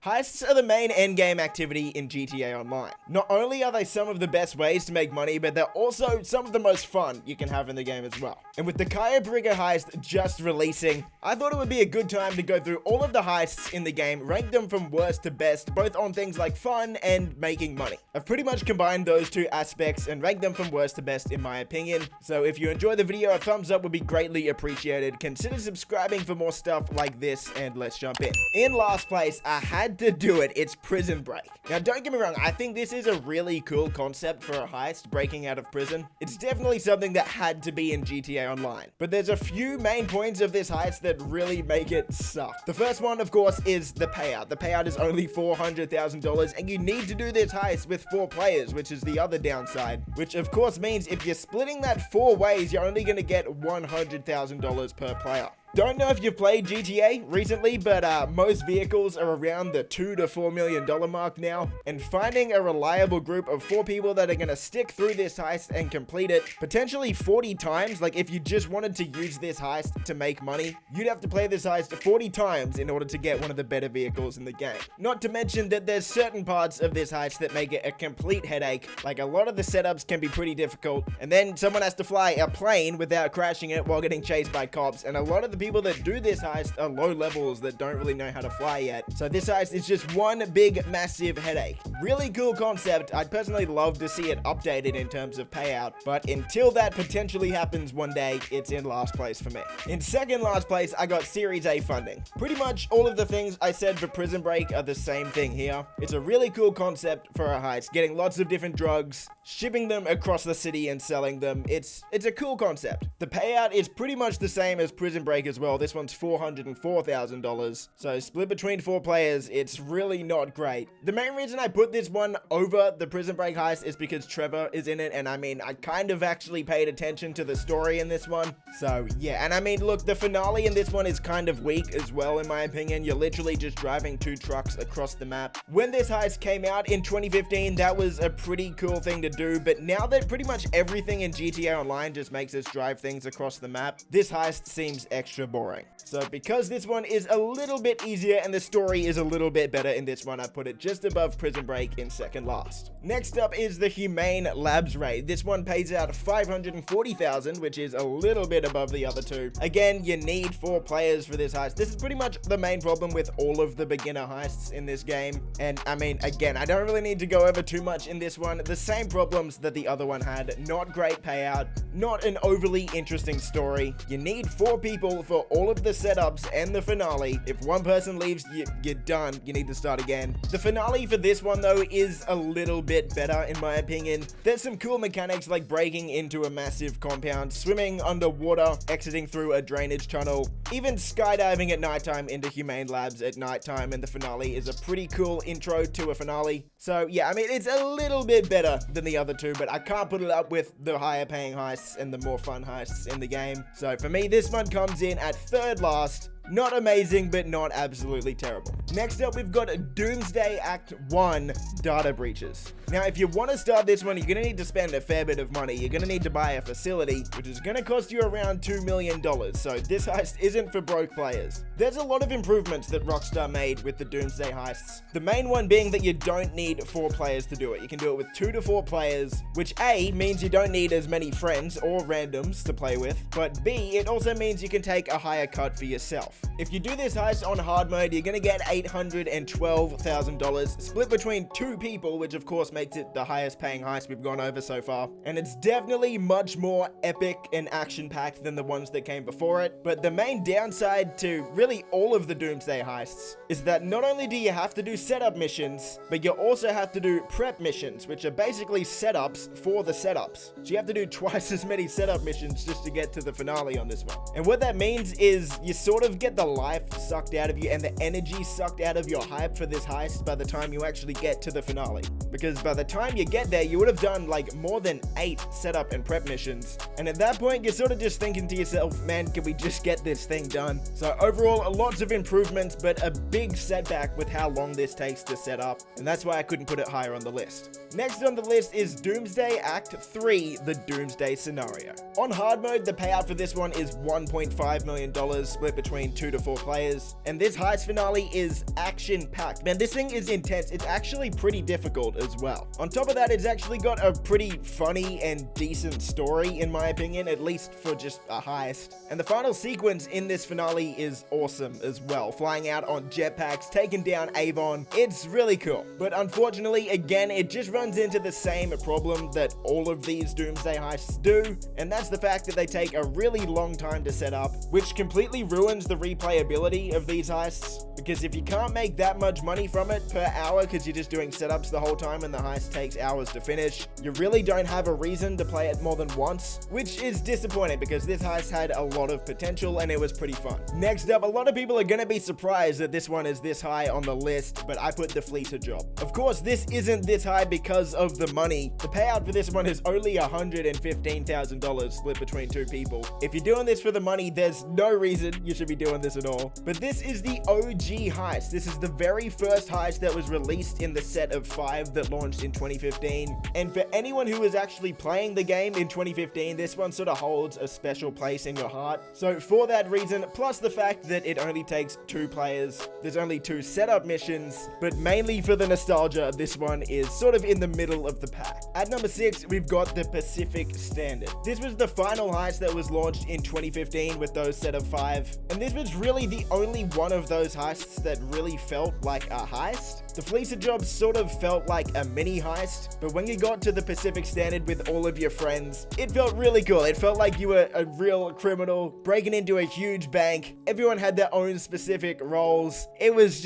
Heists are the main endgame activity in GTA Online. Not only are they some of the best ways to make money, but they're also some of the most fun you can have in the game as well. And with the Cayo Perico Heist just releasing, I thought it would be a good time to go through all of the heists in the game, rank them from worst to best, both on things like fun and making money. I've pretty much combined those two aspects and ranked them from worst to best in my opinion. So if you enjoy the video, a thumbs up would be greatly appreciated. Consider subscribing for more stuff like this, and let's jump in. In last place, I had to do it. It's Prison Break. Now, don't get me wrong, I think this is a really cool concept for a heist, breaking out of prison. It's definitely something that had to be in GTA Online. But there's a few main points of this heist that really make it suck. The first one, of course, is the payout. The payout is only $400,000, and you need to do this heist with 4 players, which is the other downside. Which, of course, means if you're splitting that 4 ways, you're only going to get $100,000 per player. Don't know if you've played GTA recently, but most vehicles are around the $2 to $4 million mark now, and finding a reliable group of 4 people that are going to stick through this heist and complete it potentially 40 times, like if you just wanted to use this heist to make money, you'd have to play this heist 40 times in order to get one of the better vehicles in the game. Not to mention that there's certain parts of this heist that make it a complete headache, like a lot of the setups can be pretty difficult, and then someone has to fly a plane without crashing it while getting chased by cops, and a lot of the people that do this heist are low levels that don't really know how to fly yet. So this heist is just one big massive headache. Really cool concept. I'd personally love to see it updated in terms of payout, but until that potentially happens one day, it's in last place for me. In second last place, I got Series A funding. Pretty much all of the things I said for Prison Break are the same thing here. It's a really cool concept for a heist, getting lots of different drugs, shipping them across the city and selling them. It's a cool concept. The payout is pretty much the same as Prison Break as well. This one's $404,000. So split between 4 players, it's really not great. The main reason I put this one over the Prison Break heist is because Trevor is in it, and I mean, I kind of actually paid attention to the story in this one. So yeah, and I mean, look, the finale in this one is kind of weak as well, in my opinion. You're literally just driving 2 trucks across the map. When this heist came out in 2015, that was a pretty cool thing to do, but now that pretty much everything in GTA Online just makes us drive things across the map, this heist seems extra boring. So because this one is a little bit easier and the story is a little bit better in this one, I put it just above Prison Break in second last. Next up is the Humane Labs raid. This one pays out $540,000, which is a little bit above the other 2. Again, you need 4 players for this heist. This is pretty much the main problem with all of the beginner heists in this game. And I mean, again, I don't really need to go over too much in this one. The same problems that the other one had. Not great payout, not an overly interesting story. You need 4 people for all of the setups and the finale. If one person leaves, you're done. You need to start again. The finale for this one, though, is a little bit better in my opinion. There's some cool mechanics like breaking into a massive compound, swimming underwater, exiting through a drainage tunnel, even skydiving at nighttime into Humane Labs at nighttime, and the finale is a pretty cool intro to a finale. So yeah, I mean, it's a little bit better than the other 2, but I can't put it up with the higher paying heists and the more fun heists in the game. So for me, this one comes in at third last. Not amazing, but not absolutely terrible. Next up, we've got Doomsday Act 1 Data Breaches. Now, if you want to start this one, you're going to need to spend a fair bit of money. You're going to need to buy a facility, which is going to cost you around $2 million. So this heist isn't for broke players. There's a lot of improvements that Rockstar made with the Doomsday heists. The main one being that you don't need 4 players to do it. You can do it with 2 to 4 players, which A, means you don't need as many friends or randoms to play with, but B, it also means you can take a higher cut for yourself. If you do this heist on hard mode, you're going to get $812,000 split between 2 people, which of course makes it the highest paying heist we've gone over so far. And it's definitely much more epic and action-packed than the ones that came before it. But the main downside to really all of the Doomsday heists is that not only do you have to do setup missions, but you also have to do prep missions, which are basically setups for the setups. So you have to do twice as many setup missions just to get to the finale on this one. And what that means is you sort of get the life sucked out of you and the energy sucked out of your hype for this heist by the time you actually get to the finale. because by the time you get there, you would have done like more than 8 setup and prep missions. And at that point, you're sort of just thinking to yourself, man, can we just get this thing done? So overall, lots of improvements, but a big setback with how long this takes to set up. And that's why I couldn't put it higher on the list. Next on the list is Doomsday Act 3, the Doomsday scenario. On hard mode, the payout for this one is $1.5 million, split between 2 to 4 players. And this heist finale is action-packed. Man, this thing is intense. It's actually pretty difficult as well. On top of that, it's actually got a pretty funny and decent story, in my opinion, at least for just a heist. And the final sequence in this finale is awesome as well. Flying out on jetpacks, taking down Avon. It's really cool. But unfortunately, again, it just runs into the same problem that all of these Doomsday heists do, and that's the fact that they take a really long time to set up, which completely ruins the replayability of these heists, because if you can't make that much money from it per hour because you're just doing setups the whole time and the heist takes hours to finish, you really don't have a reason to play it more than once, which is disappointing because this heist had a lot of potential and it was pretty fun. Next up, a lot of people are going to be surprised that this one is this high on the list, but I put the FLEECA job. Of course, this isn't this high because of the money. The payout for this one is only $115,000 split between 2 people. If you're doing this for the money, there's no reason you should be doing this at all. But this is the OG heist. This is the very first heist that was released in the set of 5 that launched in 2015. And for anyone who was actually playing the game in 2015, this one sort of holds a special place in your heart. So for that reason, plus the fact that it only takes 2 players, there's only 2 setup missions, but mainly for the nostalgia, this one is sort of in the middle of the pack. At number 6, we've got the Pacific Standard. This was the final heist that was launched in 2015 with those set of 5, and this was really the only one of those heists that really felt like a heist. The FLEECA job sort of felt like a mini heist, but when you got to the Pacific Standard with all of your friends, it felt really cool. It felt like you were a real criminal breaking into a huge bank. Everyone had their own specific roles. It was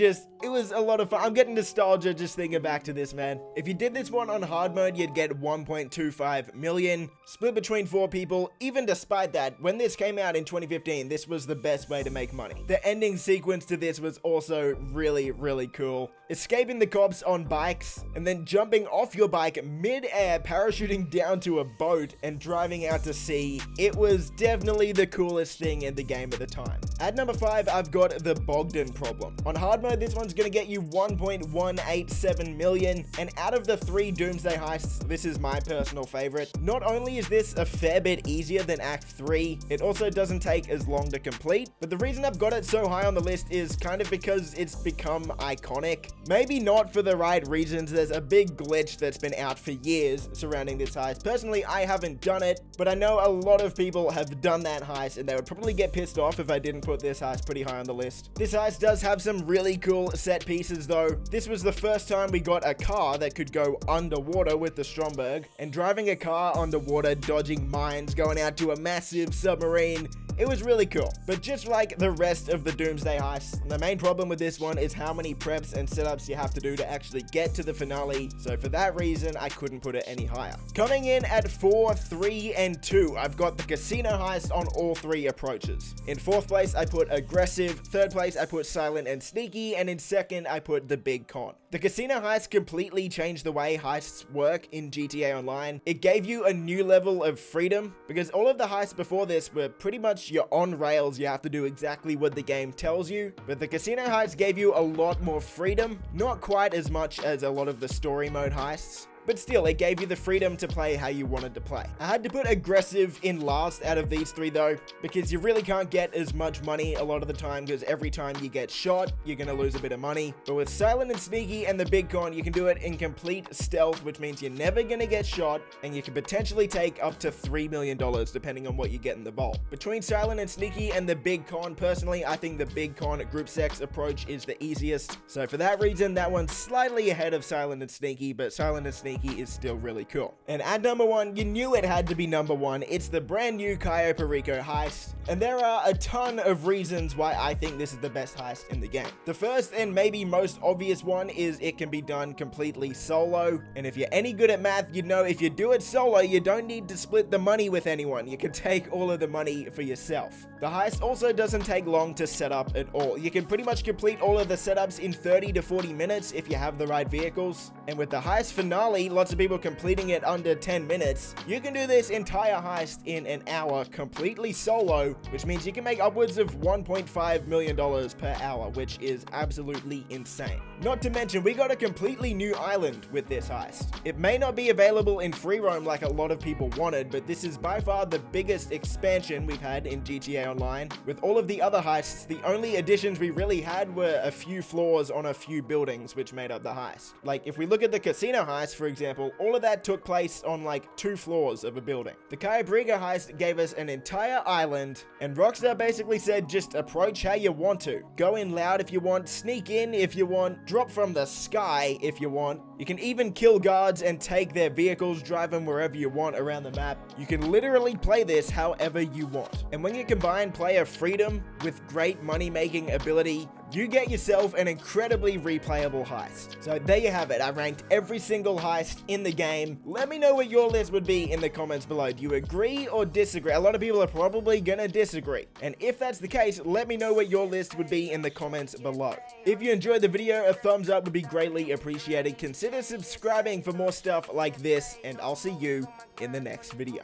a lot of fun. I'm getting nostalgia just thinking back to this, man. If you did this one on hard mode, you'd get 1.25 million, split between 4 people. Even despite that, when this came out in 2015, this was the best way to make money. The ending sequence to this was also really, really cool. Escaping the cops on bikes, and then jumping off your bike mid-air, parachuting down to a boat, and driving out to sea. It was definitely the coolest thing in the game at the time. At number 5, I've got the Bogdan problem. On hard mode, this one's gonna get you 1.187 million, and out of the 3 Doomsday heists, this is my personal favorite. Not only is this a fair bit easier than Act 3, it also doesn't take as long to complete, but the reason I've got it so high on the list is kind of because it's become iconic. Maybe not for the right reasons. There's a big glitch that's been out for years surrounding this heist. Personally, I haven't done it, but I know a lot of people have done that heist, and they would probably get pissed off if I didn't put this heist pretty high on the list. This heist does have some really cool set pieces though. This was the first time we got a car that could go underwater with the Stromberg, and driving a car underwater, dodging mines, going out to a massive submarine. It was really cool. But just like the rest of the Doomsday heists, the main problem with this one is how many preps and setups you have to do to actually get to the finale. So for that reason, I couldn't put it any higher. Coming in at 4, 3, and 2, I've got the Casino Heist on all 3 approaches. In 4th place, I put Aggressive. 3rd place, I put Silent and Sneaky. And in 2nd, I put the Big Con. The Casino Heist completely changed the way heists work in GTA Online. It gave you a new level of freedom, because all of the heists before this were pretty much you're on rails, you have to do exactly what the game tells you. But the Casino Heist gave you a lot more freedom, not quite as much as a lot of the story mode heists, but still, it gave you the freedom to play how you wanted to play. I had to put Aggressive in last out of these 3 though, because you really can't get as much money a lot of the time, because every time you get shot, you're gonna lose a bit of money. But with Silent and Sneaky and the Big Con, you can do it in complete stealth, which means you're never gonna get shot, and you can potentially take up to $3 million depending on what you get in the bowl. Between Silent and Sneaky and the Big Con, personally, I think the Big Con group sex approach is the easiest. So for that reason, that one's slightly ahead of Silent and Sneaky, but Silent and Sneaky sneaky is still really cool. And at number 1, you knew it had to be number 1. It's the brand new Cayo Perico Heist. And there are a ton of reasons why I think this is the best heist in the game. The first and maybe most obvious one is it can be done completely solo. And if you're any good at math, you know if you do it solo, you don't need to split the money with anyone. You can take all of the money for yourself. The heist also doesn't take long to set up at all. You can pretty much complete all of the setups in 30 to 40 minutes if you have the right vehicles. And with the heist finale, lots of people completing it under 10 minutes, you can do this entire heist in an hour completely solo, which means you can make upwards of $1.5 million per hour, which is absolutely insane. Not to mention, we got a completely new island with this heist. It may not be available in free roam like a lot of people wanted, but this is by far the biggest expansion we've had in GTA Online. With all of the other heists, the only additions we really had were a few floors on a few buildings, which made up the heist. Like, if we look at the Casino Heist, for example, all of that took place on like 2 floors of a building. The Cayo Perico Heist gave us an entire island, and Rockstar basically said just approach how you want to. Go in loud if you want, sneak in if you want, drop from the sky if you want. You can even kill guards and take their vehicles, drive them wherever you want around the map. You can literally play this however you want. And when you combine player freedom with great money-making ability, you get yourself an incredibly replayable heist. So there you have it. I ranked every single heist in the game. Let me know what your list would be in the comments below. Do you agree or disagree? A lot of people are probably gonna disagree. And if that's the case, let me know what your list would be in the comments below. If you enjoyed the video, a thumbs up would be greatly appreciated. Consider subscribing for more stuff like this, and I'll see you in the next video.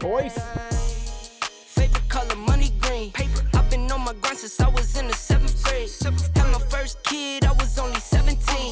Boys! Favorite color, money green. Paper. I've been on my grind since I was in the 7th grade. Had my first kid, I was only 17.